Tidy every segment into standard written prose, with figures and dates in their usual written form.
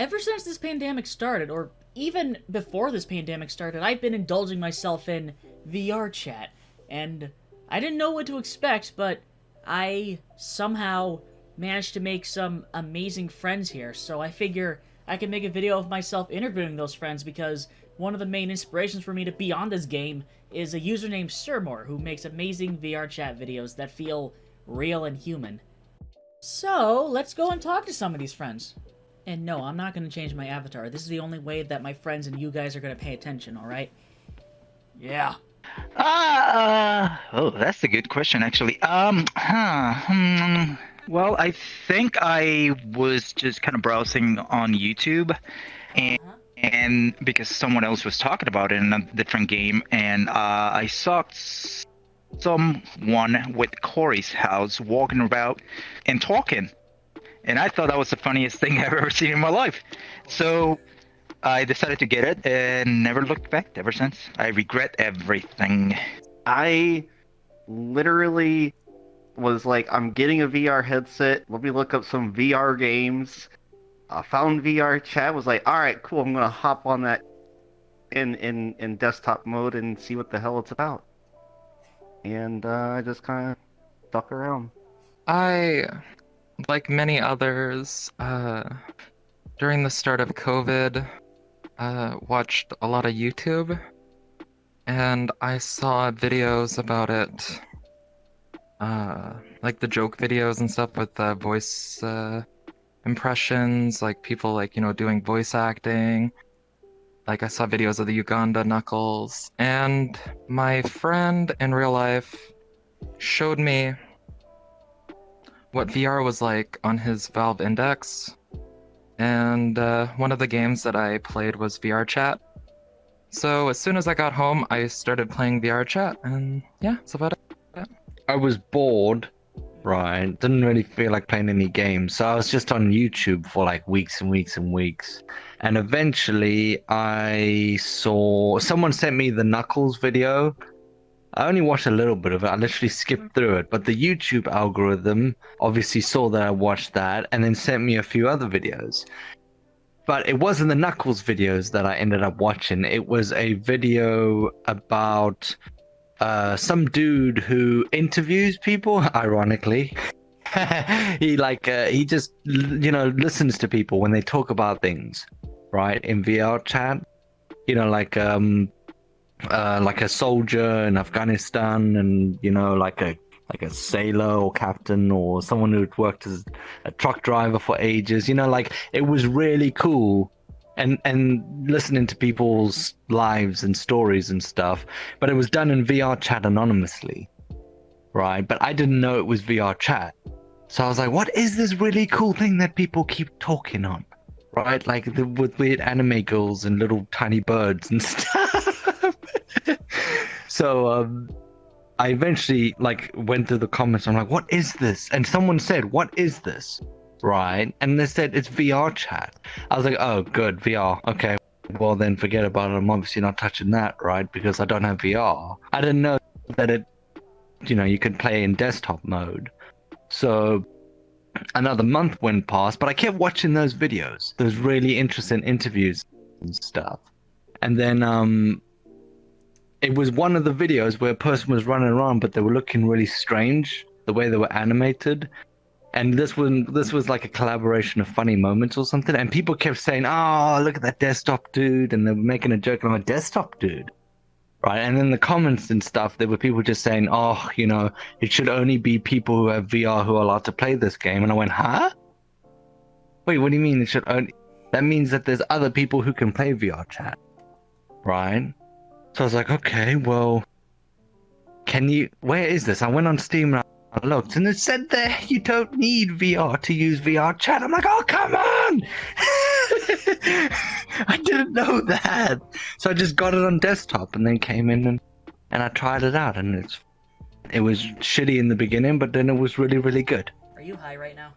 ever since this pandemic started, or even before this pandemic started, I've been indulging myself in VRchat, and I didn't know what to expect, but I somehow managed to make some amazing friends here, so I figure I can make a video of myself interviewing those friends because one of the main inspirations for me to be on this game is a user named Sirmore who makes amazing VRchat videos that feel real and human. So, let's go and talk to some of these friends. And no, I'm not going to change my avatar. This is the only way that my friends and you guys are going to pay attention, alright? Yeah. Oh, that's a good question, actually. Well, I think I was just kind of browsing on YouTube, and Uh-huh. and because someone else was talking about it in a different game, and I saw someone with Corey's house walking about and talking, and I thought that was the funniest thing I've ever seen in my life. So I decided to get it and never looked back ever since. I regret everything. I literally was like, I'm getting a VR headset. Let me look up some VR games. I found VRchat. Was like, all right, cool. I'm gonna hop on that in desktop mode and see what the hell it's about. And I just kind of stuck around. I, like many others, during the start of COVID, watched a lot of YouTube, and I saw videos about it, like the joke videos and stuff with voice impressions, like people doing voice acting. Like I saw videos of the Uganda Knuckles, and my friend in real life showed me what VR was like on his Valve Index, and one of the games that I played was VRchat. So as soon as I got home, I started playing VRchat, and yeah, that's about it. I was bored, right? Didn't really feel like playing any games, so I was just on YouTube for like weeks and weeks and weeks. And eventually, I saw someone sent me the Knuckles video. I only watched a little bit of it. I literally skipped through it, but the YouTube algorithm obviously saw that I watched that and then sent me a few other videos. But it wasn't the Knuckles videos that I ended up watching. It was a video about some dude who interviews people, ironically. He just listens to people when they talk about things, right? In VR chat. Like a soldier in Afghanistan, and like a sailor or captain or someone who'd worked as a truck driver for ages. Like it was really cool, and listening to people's lives and stories and stuff. But it was done in VR chat anonymously, right? But I didn't know it was VR chat, so I was like, "What is this really cool thing that people keep talking on?" Right, like with weird anime girls and little tiny birds and stuff. So I eventually went through the comments. I'm like, what is this? And someone said, what is this? Right, and they said it's VR chat. I was like, oh, good, VR. Okay, well then forget about it. I'm obviously not touching that, right? Because I don't have VR. I didn't know that you could play in desktop mode. So another month went past, but I kept watching those videos, those really interesting interviews and stuff. And then it was one of the videos where a person was running around, but they were looking really strange, the way they were animated. And this was like a collaboration of funny moments or something. And people kept saying, oh, look at that desktop dude. And they were making a joke, and I'm a desktop dude. Right, and in the comments and stuff, there were people just saying, oh, it should only be people who have VR who are allowed to play this game. And I went, huh? Wait, what do you mean it should only... That means that there's other people who can play VR chat, right? So I was like, okay, well, where is this? I went on Steam and I looked, and it said there, you don't need VR to use VR chat. I'm like, oh, come on! I didn't know that. So I just got it on desktop and then came in and I tried it out, and it was shitty in the beginning, but then it was really, really good. Are you high right now?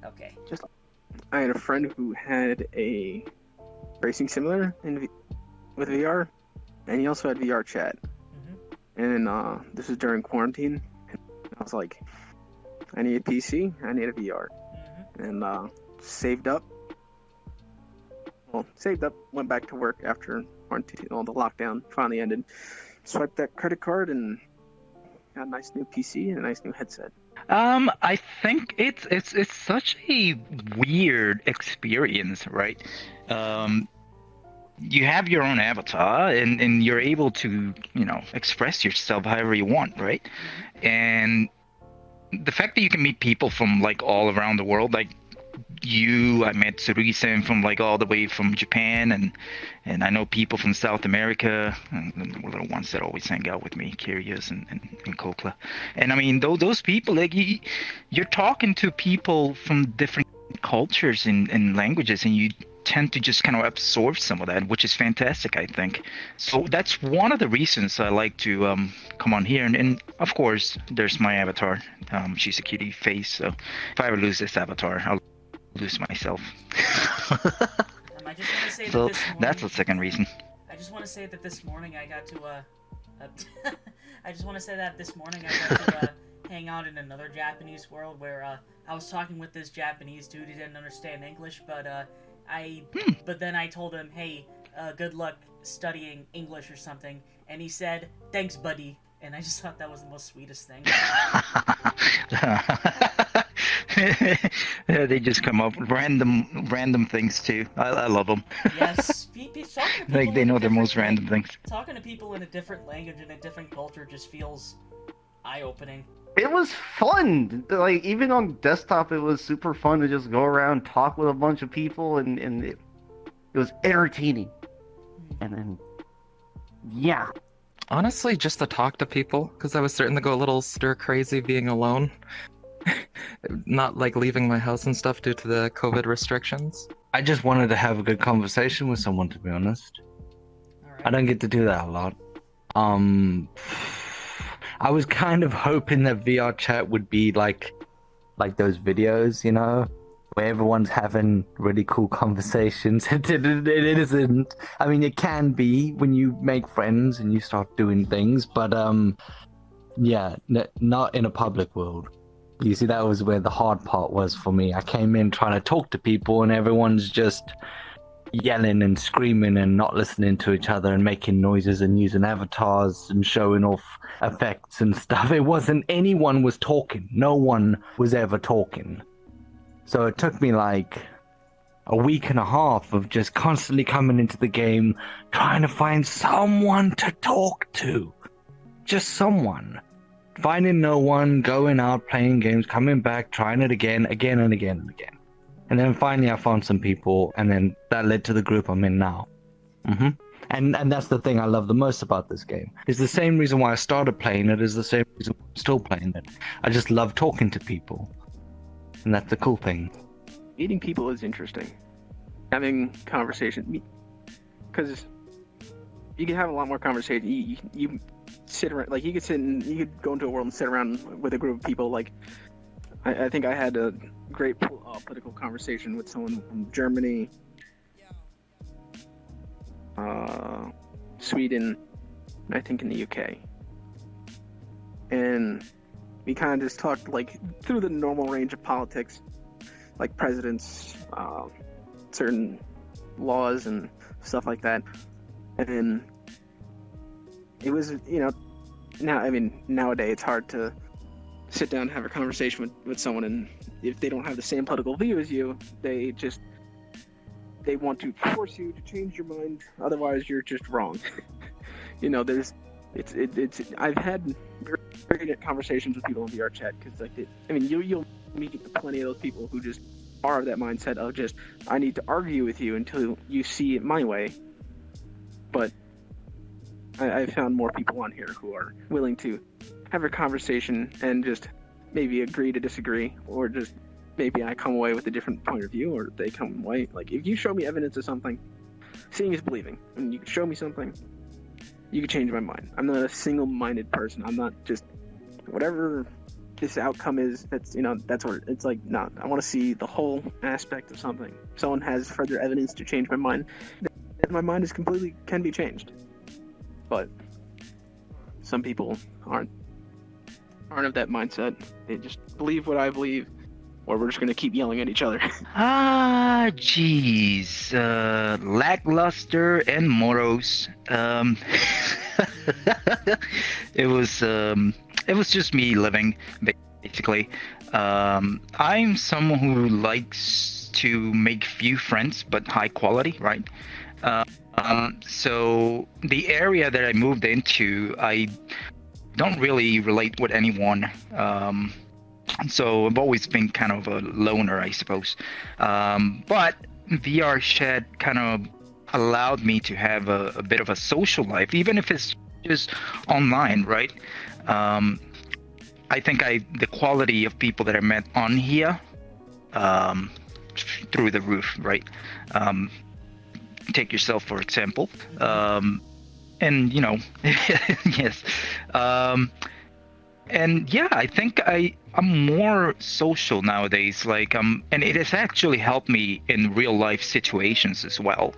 Okay. I had a friend who had a racing simulator with VR, and he also had VR chat. Mm-hmm. And this was during quarantine. And I was like, I need a PC, I need a VR. And saved up. Well, saved up, went back to work after quarantine, the lockdown finally ended. Swiped that credit card and got a nice new PC and a nice new headset. I think it's such a weird experience, right? You have your own avatar and you're able to, express yourself however you want, right? And the fact that you can meet people from like all around the world, like I met Tsurugi-san from like all the way from Japan, and I know people from South America, and the little ones that always hang out with me, Curious and Kokla. And I mean, those people, like you're talking to people from different cultures and languages, and you tend to just kind of absorb some of that, which is fantastic, I think. So that's one of the reasons I like to come on here. And of course, there's my avatar. She's a cutie face, so if I ever lose this avatar, I'll lose myself. I just want to say So that this morning, that's the second reason. I just want to say that this morning I got to I just want to say that this morning I got to hang out in another Japanese world where I was talking with this Japanese dude who didn't understand English, but but then I told him, hey, good luck studying English or something, and he said, thanks, buddy, and I just thought that was the most sweetest thing. Yeah, they just come up with random things too. I love them. Yes, talking to Like people they in a know the most different random things. Talking to people in a different language and a different culture just feels eye-opening. It was fun. Like even on desktop, it was super fun to just go around, talk with a bunch of people, and it was entertaining. And then, yeah, Honestly, just to talk to people, because I was starting to go a little stir crazy being alone. Not like leaving my house and stuff due to the COVID restrictions. I just wanted to have a good conversation with someone, to be honest. Alright. I don't get to do that a lot. I was kind of hoping that VR chat would be like those videos, where everyone's having really cool conversations. It isn't. I mean, it can be when you make friends and you start doing things, but yeah, not in a public world. You see, that was where the hard part was for me. I came in trying to talk to people, and everyone's just yelling and screaming and not listening to each other and making noises and using avatars and showing off effects and stuff. It wasn't anyone was talking. No one was ever talking. So it took me like a week and a half of just constantly coming into the game, trying to find someone to talk to. Just someone. Finding no one, going out, playing games, coming back, trying it again and again and again. And then finally I found some people, and then that led to the group I'm in now. And that's the thing I love the most about this game. It's the same reason why I started playing it, is the same reason I'm still playing it. I just love talking to people. And that's the cool thing. Meeting people is interesting. Having conversation, because you can have a lot more conversation. You sit around, like you could go into a world and sit around with a group of people. Like I think I had a great political conversation with someone from Germany, Sweden, and I think in the UK. And we kind of just talked like through the normal range of politics, like presidents, certain laws and stuff like that. And then it was, nowadays it's hard to sit down and have a conversation with someone, and if they don't have the same political view as you, they want to force you to change your mind, otherwise you're just wrong. I've had great conversations with people in VRchat, because you'll meet plenty of those people who just are of that mindset of just, I need to argue with you until you see it my way. But I found more people on here who are willing to have a conversation and just maybe agree to disagree, or just maybe I come away with a different point of view, or they come away, like, if you show me evidence of something, seeing is believing, and you can show me something, you can change my mind. I'm not a single-minded person. I'm not just whatever this outcome is. That's what it's like. No, I want to see the whole aspect of something. If someone has further evidence to change my mind, then my mind can be changed. But some people aren't aren't of that mindset. They just believe what I believe, or we're just gonna keep yelling at each other. Geez. Lackluster and morose. It was just me living, basically. I'm someone who likes to make few friends, but high quality, right? So the area that I moved into, I don't really relate with anyone. So I've always been kind of a loner, I suppose. But VRchat kind of allowed me to have a bit of a social life, even if it's just online, right? I think the quality of people that I met on here, through the roof, right? Take yourself for example, and yes, and yeah, I think I'm more social nowadays. Like and it has actually helped me in real life situations as well.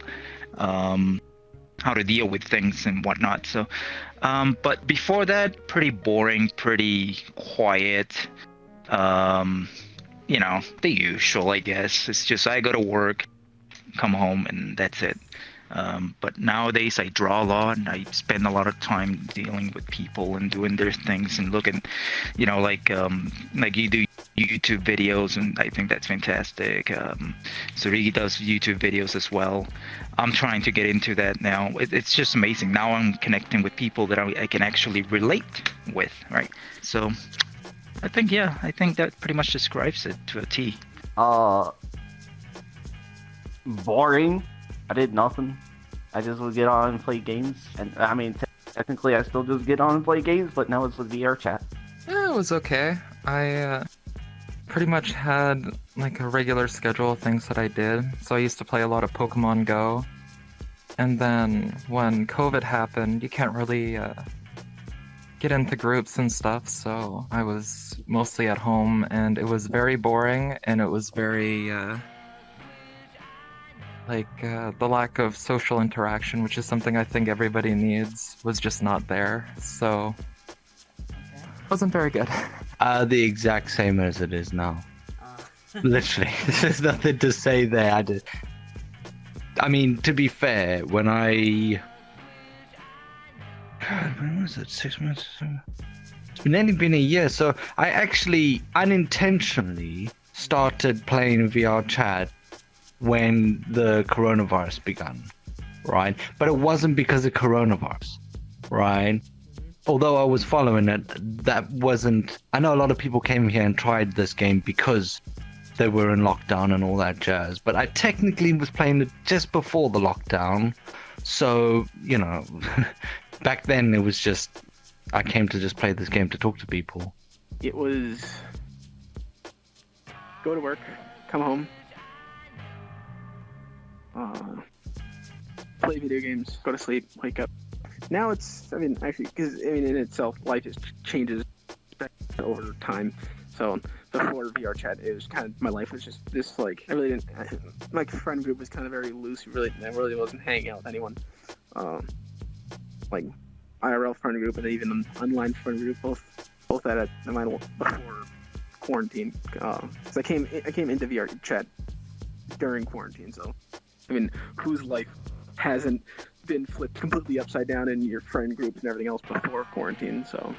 How to deal with things and whatnot. So, but before that, pretty boring, pretty quiet. The usual, I guess. It's just I go to work, come home, and that's it. But nowadays I draw a lot and I spend a lot of time dealing with people and doing their things and looking, like you do YouTube videos, and I think that's fantastic. Sarigi does YouTube videos as well. I'm trying to get into that now. It's just amazing. Now I'm connecting with people that I can actually relate with, right? So I think that pretty much describes it to a T. Boring. I did nothing. I just would get on and play games. And I mean, technically I still just get on and play games, but now it's with VRchat. Yeah, it was okay. I pretty much had like a regular schedule of things that I did. So I used to play a lot of Pokemon Go. And then when COVID happened, you can't really get into groups and stuff. So I was mostly at home, and it was very boring, and it was very the lack of social interaction, which is something I think everybody needs, was just not there. So it wasn't very good. The exact same as it is now. Literally, there's nothing to say there. I mean, to be fair, when was it? 6 months? It's only been a year, so I actually unintentionally started playing VRchat when the coronavirus began, right? But it wasn't because of coronavirus, right? Although I was following it, that wasn't... I know a lot of people came here and tried this game because they were in lockdown and all that jazz, but I technically was playing it just before the lockdown, so, back then it was just... I came to just play this game to talk to people. It was go to work, come home, play video games, go to sleep, wake up. Now it's, actually, because, in itself, life just changes over time. So before VRchat, it was kind of, my life was just this, I really didn't, my friend group was kind of very loose. I really wasn't hanging out with anyone. IRL friend group and even an online friend group, both at mine before quarantine. Because I came into VRchat during quarantine, so whose life hasn't been flipped completely upside down in your friend groups and everything else before quarantine? So,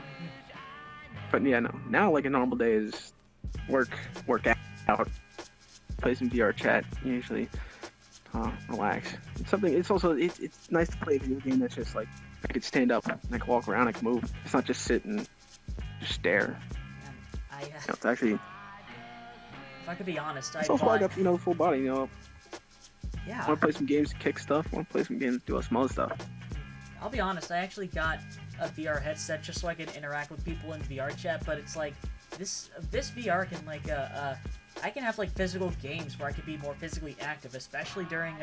but yeah, no. Now, a normal day is work out, play some VRchat, usually relax. It's also nice to play a video game that's just I could stand up, I could walk around, I could move. It's not just sit and just stare. It's actually. If I could be honest, it's also I got full body. Yeah. I want to play some games, kick stuff. I want to play some games, do some other stuff. I'll be honest, I actually got a VR headset just so I could interact with people in VRchat, but it's this VR can I can have physical games where I could be more physically active, especially during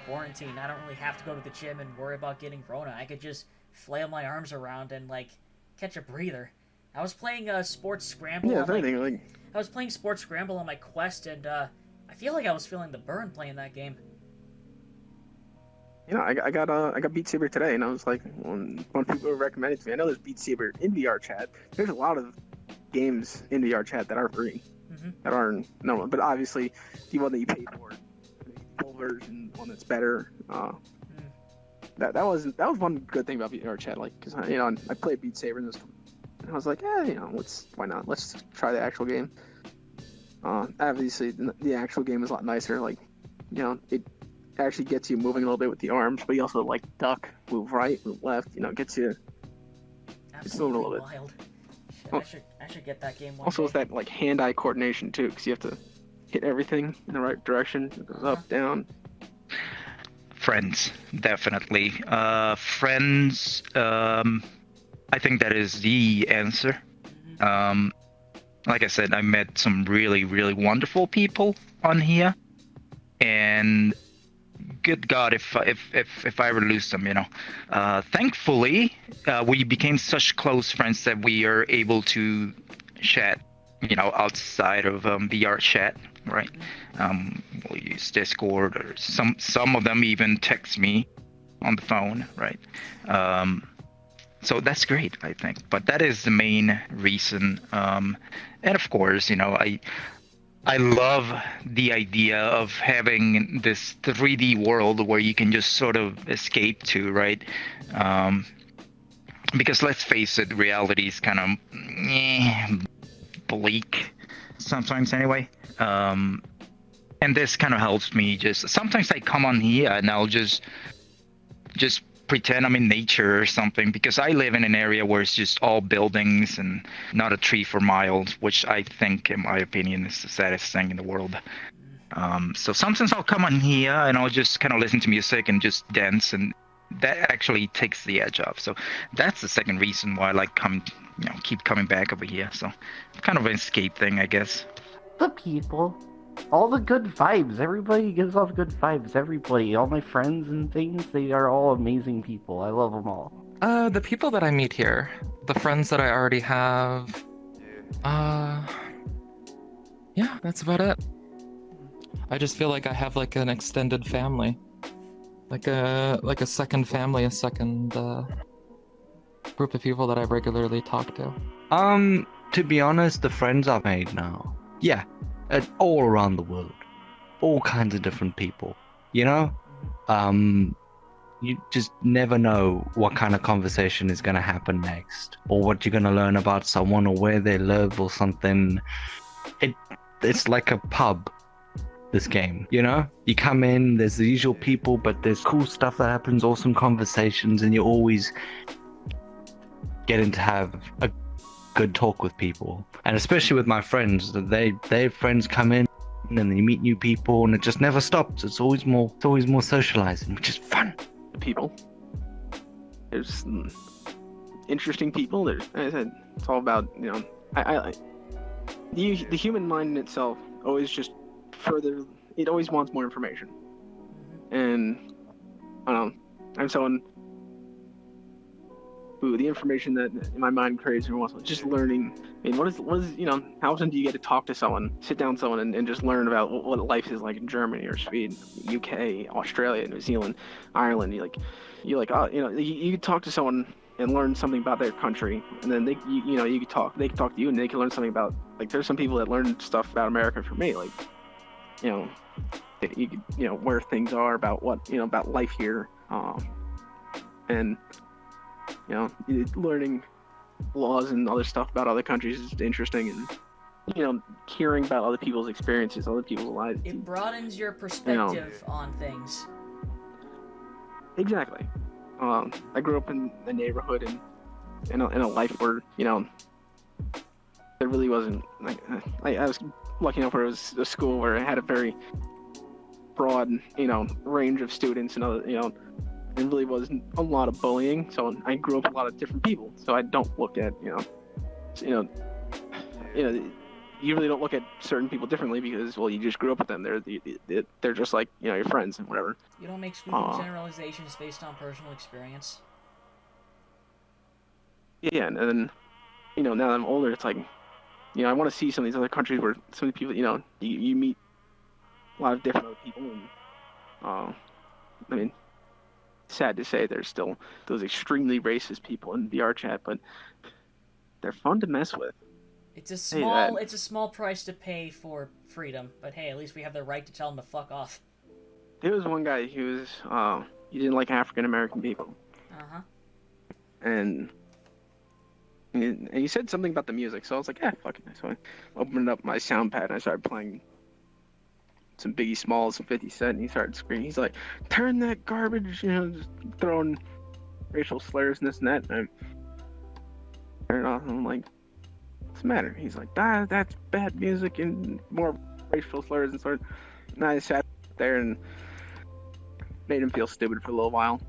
quarantine. I don't really have to go to the gym and worry about getting Rona. I could just flail my arms around and catch a breather. I was playing Sports Scramble. Yeah, I was playing Sports Scramble on my Quest, and I feel like I was feeling the burn playing that game. I got Beat Saber today, and I was like, when people recommended it to me, I know there's Beat Saber in VRchat. There's a lot of games in VRchat that are free, that aren't normal, but obviously the one that you pay for, the full version, one that's better. That was one good thing about VRchat, like, because I played Beat Saber and I was like, why not? Let's try the actual game. Obviously the actual game is a lot nicer. Like, it actually gets you moving a little bit with the arms, but you also like duck, move right, move left. Gets you. Absolutely a little bit. wild. Oh. I should get that game one Also, day. it's that like hand-eye coordination too, because you have to hit everything in the right direction. It goes up, down. Friends, definitely. Friends. I think that is the answer. Like I said, I met some really, really wonderful people on here, and good God, if I ever lose them, thankfully, we became such close friends that we are able to chat, outside of VRchat, right? We'll use Discord, or some of them even text me on the phone, right? So that's great, I think. But that is the main reason. And of course, I love the idea of having this 3D world where you can just sort of escape to, right? Because let's face it, reality is kind of bleak sometimes anyway. And this kind of helps me. Just sometimes I come on here and I'll just pretend I'm in nature or something, because I live in an area where it's just all buildings and not a tree for miles, which I think, in my opinion, is the saddest thing in the world. So sometimes I'll come on here and I'll just kind of listen to music and just dance, and that actually takes the edge off. So that's the second reason why I like keep coming back over here. So kind of an escape thing, I guess. The people. All the good vibes. Everybody gives off good vibes. Everybody. All my friends and things, they are all amazing people. I love them all. The people that I meet here, the friends that I already have, yeah, that's about it. I just feel like I have like an extended family, like a second family, a second group of people that I regularly talk to. To be honest, the friends I've made now, yeah, all around the world, all kinds of different people, you just never know what kind of conversation is going to happen next, or what you're going to learn about someone, or where they live, or something. It's like a pub, this game, you come in, there's the usual people, but there's cool stuff that happens, awesome conversations, and you always getting to have a good talk with people. And especially with my friends, their friends come in and then you meet new people, and it just never stops. It's always more socializing, which is fun. People. There's interesting people. There's, as I said, it's all about, the human mind in itself always just it always wants more information. And I don't know, I'm someone who the information that in my mind craves every once in a while, just learning. I mean, what is how often do you get to talk to someone, sit down with someone, and just learn about what life is like in Germany or Sweden, UK, Australia, New Zealand, Ireland? You could talk to someone and learn something about their country, and then they can talk to you, and they can learn something about, like, there's some people that learn stuff about America from me, like, where things are, about what, about life here, and learning laws and other stuff about other countries is interesting, and hearing about other people's experiences, other people's lives. It broadens your perspective on things. Exactly. I grew up in a neighborhood and in a life where there really wasn't, like, I was lucky enough where it was a school where it had a very broad range of students, and other there really wasn't a lot of bullying, so I grew up with a lot of different people. So I don't look at you really don't look at certain people differently, because, well, you just grew up with them. They're just like your friends and whatever. You don't make sweeping generalizations based on personal experience. Yeah, and then now that I'm older, it's like I want to see some of these other countries where some of the people you meet a lot of different other people, and I mean, sad to say there's still those extremely racist people in VRchat, but they're fun to mess with. It's a Say small that. it's a small price to pay for freedom, but hey, at least we have the right to tell them to fuck off. There was one guy he didn't like African American people, Uh-huh. and he said something about the music, so I was like, fuck it. So I opened up my sound pad and I started playing some Biggie Smalls, some 50 Cent, and he started screaming. He's like, turn that garbage, just throwing racial slurs and this and that. And I turned it off and I'm like, what's the matter? He's like, that's bad music and more racial slurs and sort. And I sat there and made him feel stupid for a little while.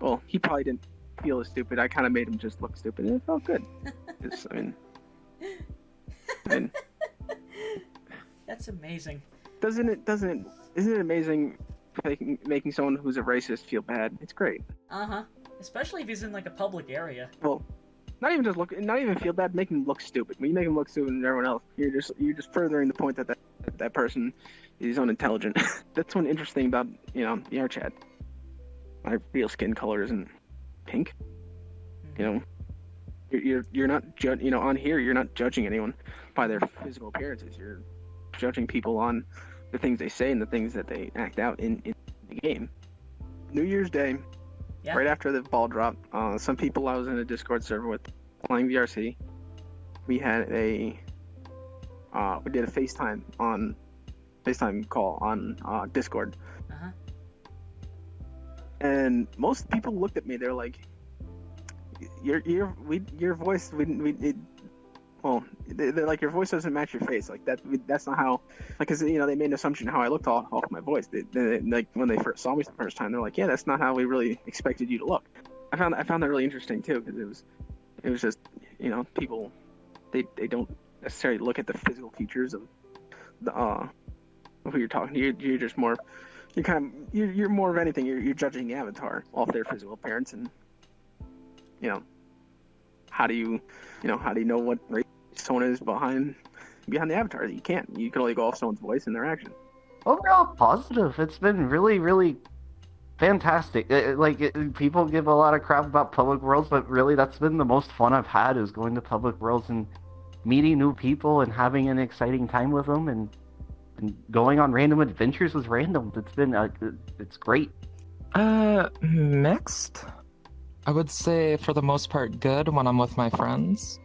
Well, he probably didn't feel as stupid. I kind of made him just look stupid, and it felt good. I mean, That's amazing. isn't it amazing making someone who's a racist feel bad? It's great. Uh-huh. Especially if he's in like a public area. Well, not even feel bad, make him look stupid. When you make him look stupid than everyone else, you're just furthering the point that person is unintelligent. That's one interesting about VRchat. My real skin color isn't pink. Mm-hmm. You're not on here you're not judging anyone by their physical appearances. You're judging people on the things they say and the things that they act out in the game. New Year's Day, Yeah. right after the ball drop, some people I was in a Discord server with playing VRC. We had we did a FaceTime call on Discord. Uh-huh. And most people looked at me. They're like, your voice, they're like, your voice doesn't match your face. Like that's not how, like, cause they made an assumption how I looked off my voice. They like when they first saw me the first time, they're like, yeah, that's not how we really expected you to look. I found that really interesting too, because it was just, people, they don't necessarily look at the physical features of the who you're talking to. You're just more, you're more of anything. You're judging the avatar off their physical appearance, and how do you know what race someone is behind the avatar? You can't. You can only go off someone's voice and their action. Overall positive. It's been really, really fantastic. People give a lot of crap about public worlds, but really that's been the most fun I've had, is going to public worlds and meeting new people and having an exciting time with them and going on random adventures with randoms. It's been it's great. Mixed. I would say for the most part good when I'm with my friends.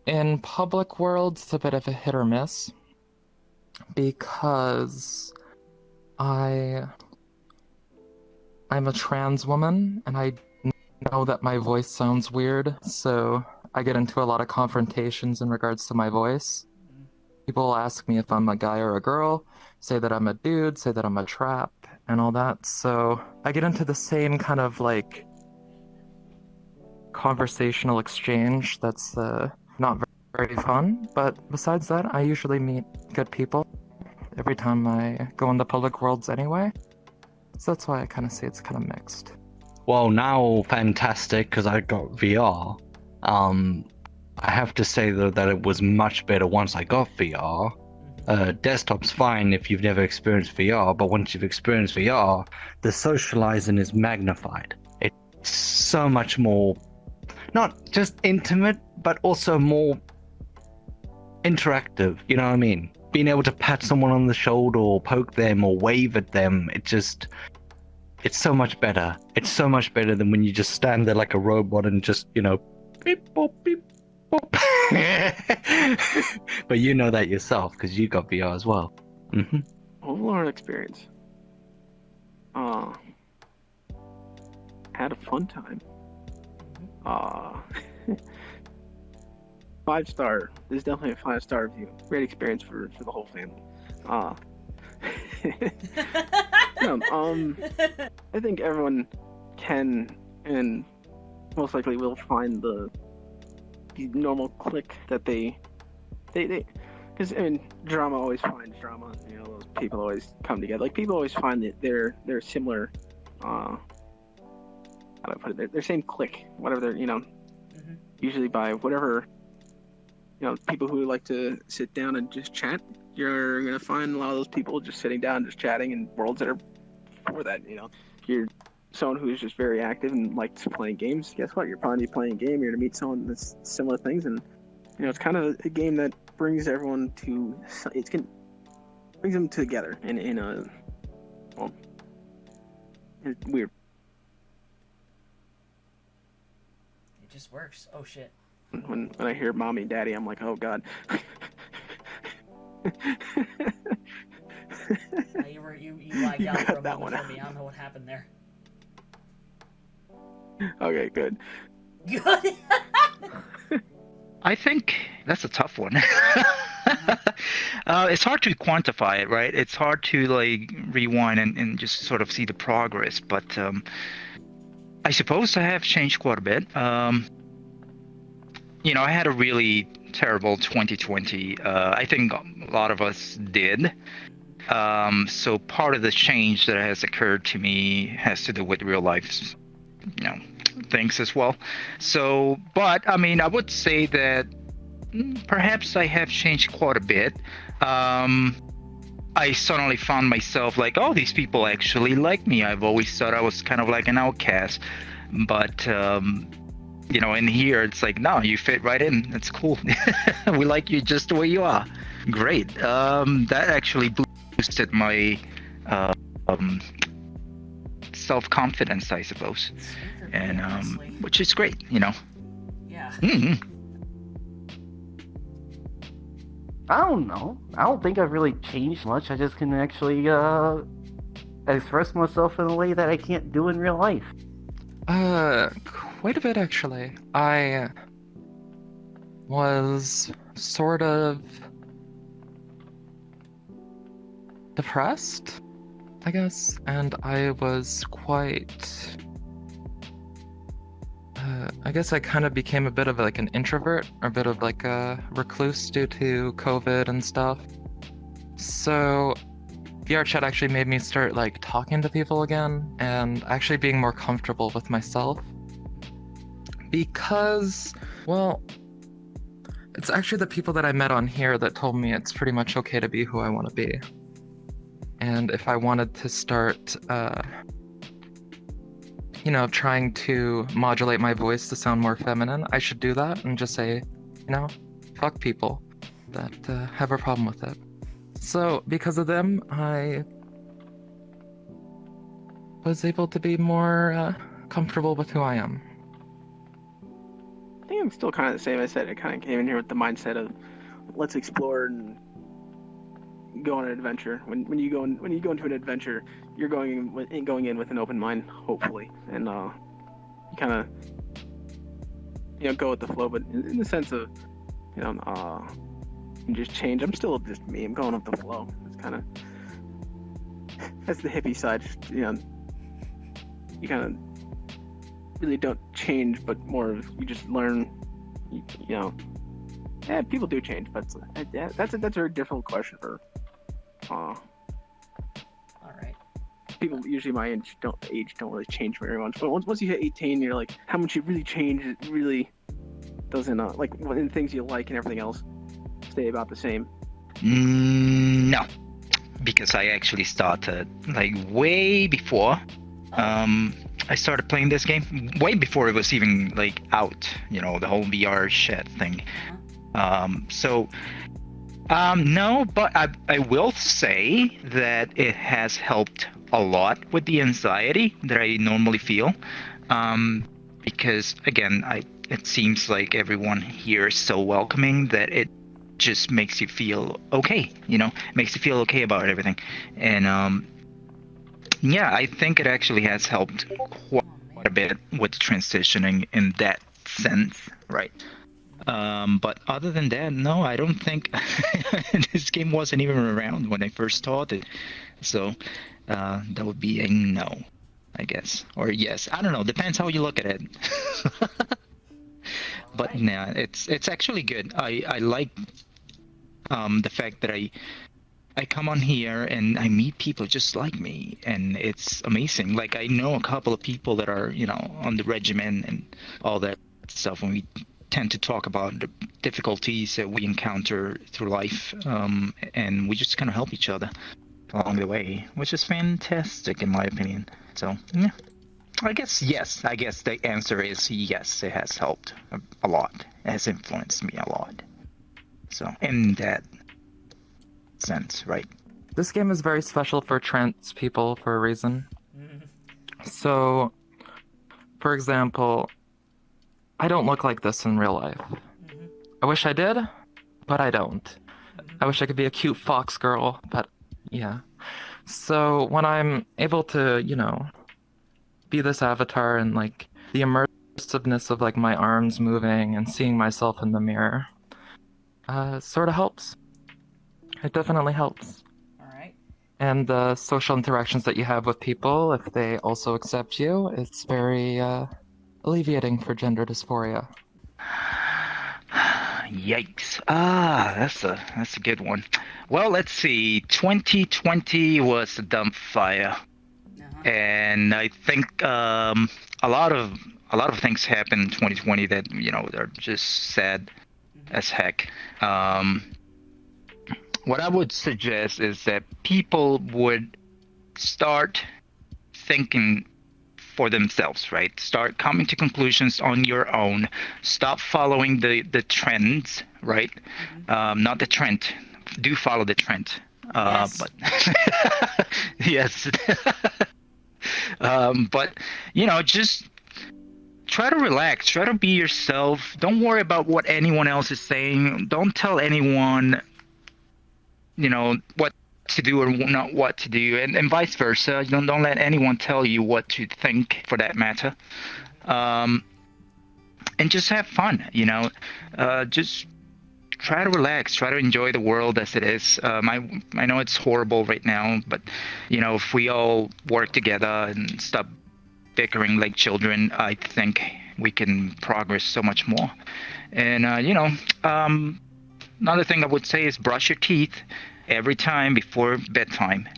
In public worlds, it's a bit of a hit or miss, because I'm a trans woman and I know that my voice sounds weird, so I get into a lot of confrontations in regards to my voice. People ask me if I'm a guy or a girl, say that I'm a dude, say that I'm a trap, and all that, so I get into the same kind of like conversational exchange that's not very fun, but besides that, I usually meet good people every time I go in the public worlds anyway, so that's why I kind of say it's kind of mixed. Well, now fantastic, because I got VR. I have to say though that it was much better once I got VR. Desktop's fine if you've never experienced VR, but once you've experienced VR, the socializing is magnified. It's so much more, not just intimate, but also more interactive, you know what I mean? Being able to pat someone on the shoulder or poke them or wave at them, it's so much better. It's so much better than when you just stand there like a robot and just, beep, boop, beep, boop. But you know that yourself, because you got VR as well. Mm-hmm. Overall experience. Had a fun time. 5-star. This is definitely a 5-star review. Great experience for the whole family. I think everyone can and most likely will find the normal click that they because drama always finds drama. Those people always come together. Like, people always find that they're similar. How do I put it? They're same click, whatever they're Mm-hmm. usually by whatever people who like to sit down and just chat. You're gonna find a lot of those people just sitting down, just chatting in worlds that are for that. If you're someone who's just very active and likes playing games, guess what? You're probably playing a game. You're gonna meet someone that's similar things, and it's kind of a game that brings everyone to brings them together in a weird. It just works. Oh shit. When I hear mommy, daddy, I'm like, oh god. You lagged out for a that moment one for me. I don't know what happened there. Okay, good. Good. I think that's a tough one. It's hard to quantify it, right? It's hard to like rewind and just sort of see the progress. But I suppose I have changed quite a bit. I had a really terrible 2020. I think a lot of us did. So part of the change that has occurred to me has to do with real life, things as well. So, but I mean, I would say that perhaps I have changed quite a bit. I suddenly found myself like, oh, these people actually like me. I've always thought I was kind of like an outcast, but in here it's like, no, you fit right in. It's cool. We like you just the way you are. Great. That actually boosted my self-confidence, I suppose, and which is great, Yeah. Mm-hmm. I don't know. I don't think I've really changed much. I just can actually express myself in a way that I can't do in real life. Quite a bit actually. I was sort of depressed, I guess, and I was quite I guess I kind of became a bit of like an introvert, or a bit of like a recluse due to COVID and stuff. So VRchat actually made me start like talking to people again and actually being more comfortable with myself. Because, well, it's actually the people that I met on here that told me it's pretty much okay to be who I want to be. And if I wanted to start trying to modulate my voice to sound more feminine, I should do that and just say, fuck people that have a problem with it. So, because of them, I was able to be more comfortable with who I am. I think I'm still kind of the same. I said I kind of came in here with the mindset of let's explore and go on an adventure. When you go into an adventure, you're going in with an open mind, hopefully, and you kind of go with the flow. But in the sense of just change, I'm still just me. I'm going with the flow. It's kind of that's the hippie side. You kind of really don't change, but more of you just learn. Yeah, people do change, but that's a very difficult question for. All right. People usually my age don't really change very much. But once you hit 18, you're like, how much you really change? It really doesn't like when things you like and everything else stay about the same. No, because I actually started like way before. I started playing this game way before it was even like out. The whole VRchat thing. No, but I will say that it has helped a lot with the anxiety that I normally feel. Because again, it seems like everyone here is so welcoming that it just makes you feel okay, makes you feel okay about everything. And yeah, I think it actually has helped quite a bit with transitioning in that sense, right? But other than that, no, I don't think this game wasn't even around when I first started. So that would be a no, I guess. Or yes. I don't know. Depends how you look at it. But nah, it's actually good. I like the fact that I come on here and I meet people just like me, and it's amazing. Like I know a couple of people that are, on the regimen and all that stuff, when we tend to talk about the difficulties that we encounter through life, and we just kind of help each other. along the way, which is fantastic in my opinion. So yeah, I guess yes. I guess the answer is yes. It has helped a lot. It has influenced me a lot. So in that sense, right? This game is very special for trans people for a reason. Mhm. So, for example, I don't look like this in real life. Mhm. I wish I did, but I don't. Mhm. I wish I could be a cute fox girl, but yeah. So when I'm able to, be this avatar and like the immersiveness of like my arms moving and seeing myself in the mirror, sort of helps. It definitely helps. All right. And the social interactions that you have with people, if they also accept you, it's very alleviating for gender dysphoria. Yikes! That's a good one. Well, let's see. 2020 was a dump fire, Uh-huh. and I think a lot of things happened in 2020 that are just sad as heck. What I would suggest is that people would start thinking for themselves, right? Start coming to conclusions on your own. Stop following the trends, right? Not the trend. Do follow the trend. Yes. But yes. But just try to relax. Try to be yourself. Don't worry about what anyone else is saying. Don't tell anyone, what to do or not what to do, and vice versa. Don't let anyone tell you what to think, for that matter. And just have fun. Just try to relax. Try to enjoy the world as it is. I know it's horrible right now, but if we all work together and stop bickering like children, I think we can progress so much more. And another thing I would say is brush your teeth every time before bedtime.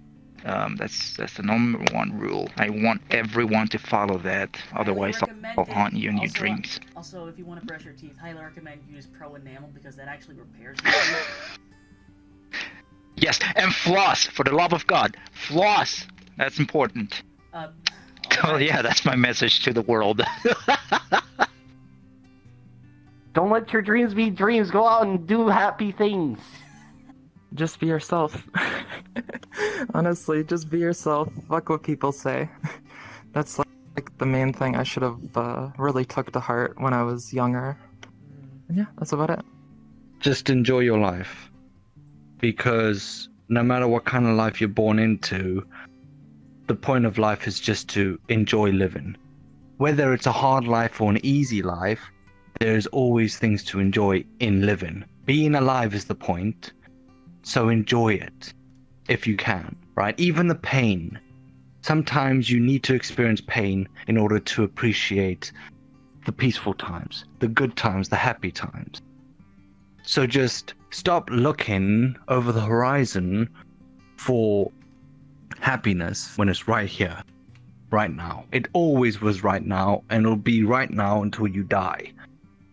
That's the number one rule. I want everyone to follow that. Otherwise, I'll haunt you in your dreams. Also, if you want to brush your teeth, highly recommend you use Pro Enamel because that actually repairs your teeth. Yes, and floss, for the love of God. Floss. That's important. All Oh right. yeah, that's my message to the world. Don't let your dreams be dreams. Go out and do happy things. Just be yourself. Honestly, just be yourself. Fuck what people say. That's like the main thing I should have really took to heart when I was younger. And yeah, that's about it. Just enjoy your life, because no matter what kind of life you're born into, the point of life is just to enjoy living. Whether it's a hard life or an easy life, there's always things to enjoy in living. Being alive is the point, so enjoy it if you can, right? Even the pain. Sometimes you need to experience pain in order to appreciate the peaceful times, the good times, the happy times. So just stop looking over the horizon for happiness when it's right here, right now. It always was right now, and it'll be right now until you die.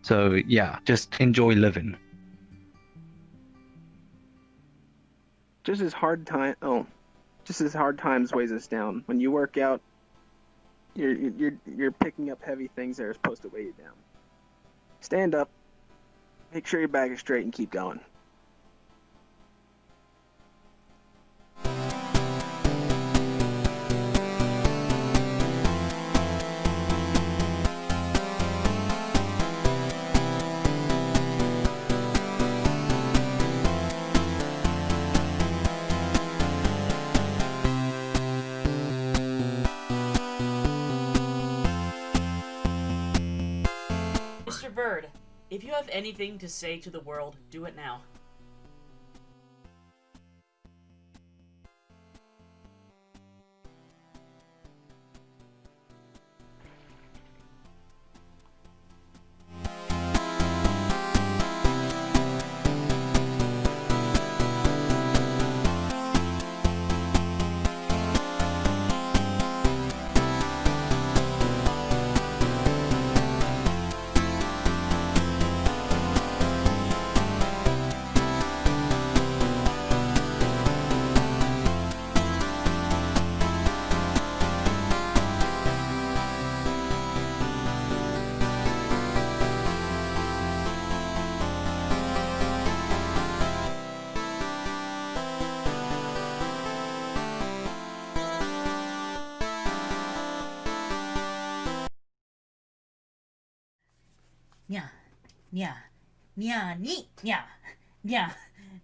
So yeah, just enjoy living. Just as hard times weighs us down. When you work out, you're picking up heavy things that are supposed to weigh you down. Stand up, make sure your back is straight, and keep going. Mr. Bird, if you have anything to say to the world, do it now. nya, nya, nya, ni, nya, nya,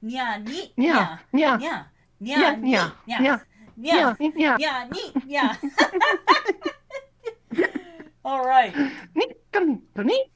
nya, ni, Yeah, nya, yeah, nya, yeah, nya, ni, yeah, nya, yeah, nya, yeah. nya, ni, nya. All right. Neat, neat, neat.